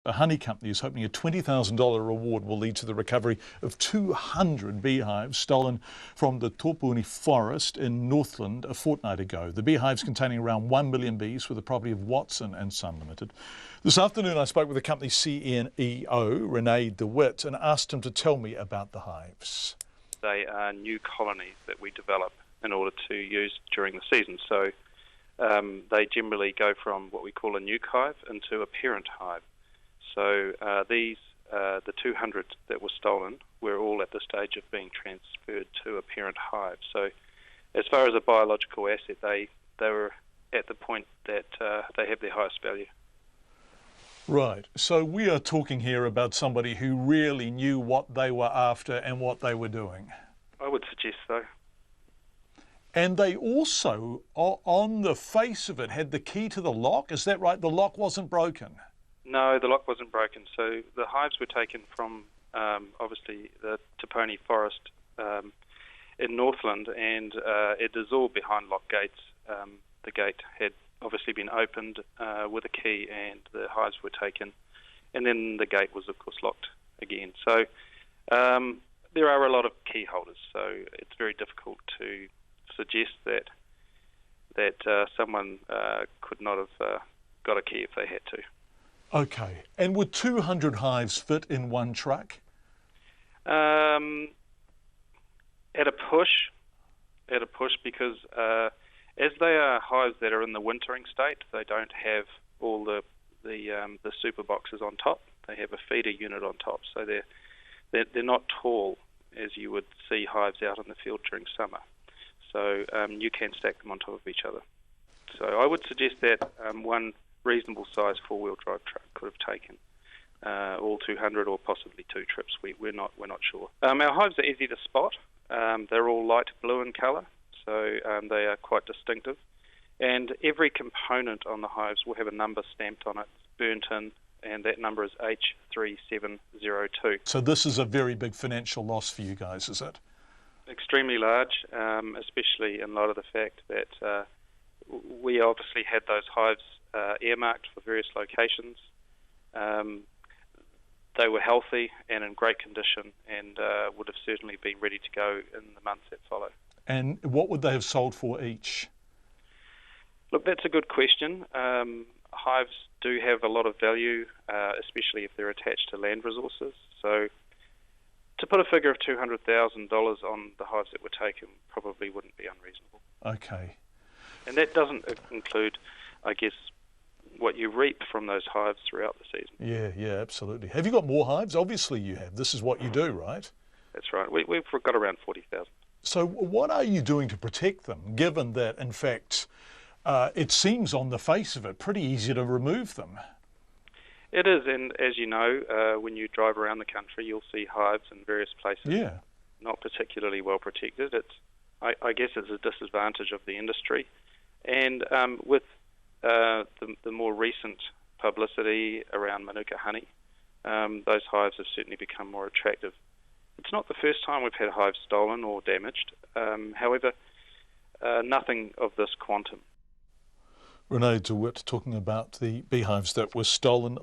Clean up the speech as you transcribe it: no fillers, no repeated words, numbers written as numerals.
A honey company is hoping a $20,000 reward will lead to the recovery of 200 beehives stolen from the Topuni Forest in Northland a fortnight ago. The beehives containing around 1 million bees were the property of Watson and Son Limited. This afternoon I spoke with the company's CEO, Renee DeWitt, and asked him to tell me about the hives. They are new colonies that we develop in order to use during the season. So they generally go from what we call a nuke hive into a parent hive. So the 200 that were stolen, were all at the stage of being transferred to a parent hive. So as far as a biological asset, they were at the point that they have their highest value. Right. So we are talking here about somebody who really knew what they were after and what they were doing. I would suggest so. And they also, on the face of it, had the key to the lock. Is that right? The lock wasn't broken? No, the lock wasn't broken. So the hives were taken from, obviously, the Topuni Forest in Northland, and it is all behind locked gates. The gate had obviously been opened with a key, and the hives were taken, and then the gate was, of course, locked again. So there are a lot of key holders, so it's very difficult to suggest that someone could not have got a key if they had to. Okay. And would 200 hives fit in one truck? At a push, because as they are hives that are in the wintering state, they don't have all the super boxes on top. They have a feeder unit on top, so they're not tall as you would see hives out in the field during summer. So you can stack them on top of each other. So I would suggest that one reasonable size four-wheel drive truck could have taken all 200 or possibly two trips. We're not sure. Our hives are easy to spot. They're all light blue in colour, so they are quite distinctive. And every component on the hives will have a number stamped on it, burnt in, and that number is H3702. So this is a very big financial loss for you guys, is it? Extremely large, especially in light of the fact that we obviously had those hives earmarked for various locations. They were healthy and in great condition, and would have certainly been ready to go in the months that follow. And what would they have sold for each? Look, that's a good question. Hives do have a lot of value, especially if they're attached to land resources. So to put a figure of $200,000 on the hives that were taken probably wouldn't be unreasonable. Okay. And that doesn't include, I guess, what you reap from those hives throughout the season. Yeah, absolutely. Have you got more hives? Obviously you have. This is what you do, right? That's right. We've got around 40,000. So what are you doing to protect them, given that, in fact, it seems on the face of it pretty easy to remove them? It is, and as you know, when you drive around the country, you'll see hives in various places, not particularly well protected. I guess it's a disadvantage of the industry. And with the more recent publicity around Manuka honey, those hives have certainly become more attractive. It's not the first time we've had hives stolen or damaged. However, nothing of this quantum. Renee DeWitt talking about the beehives that were stolen.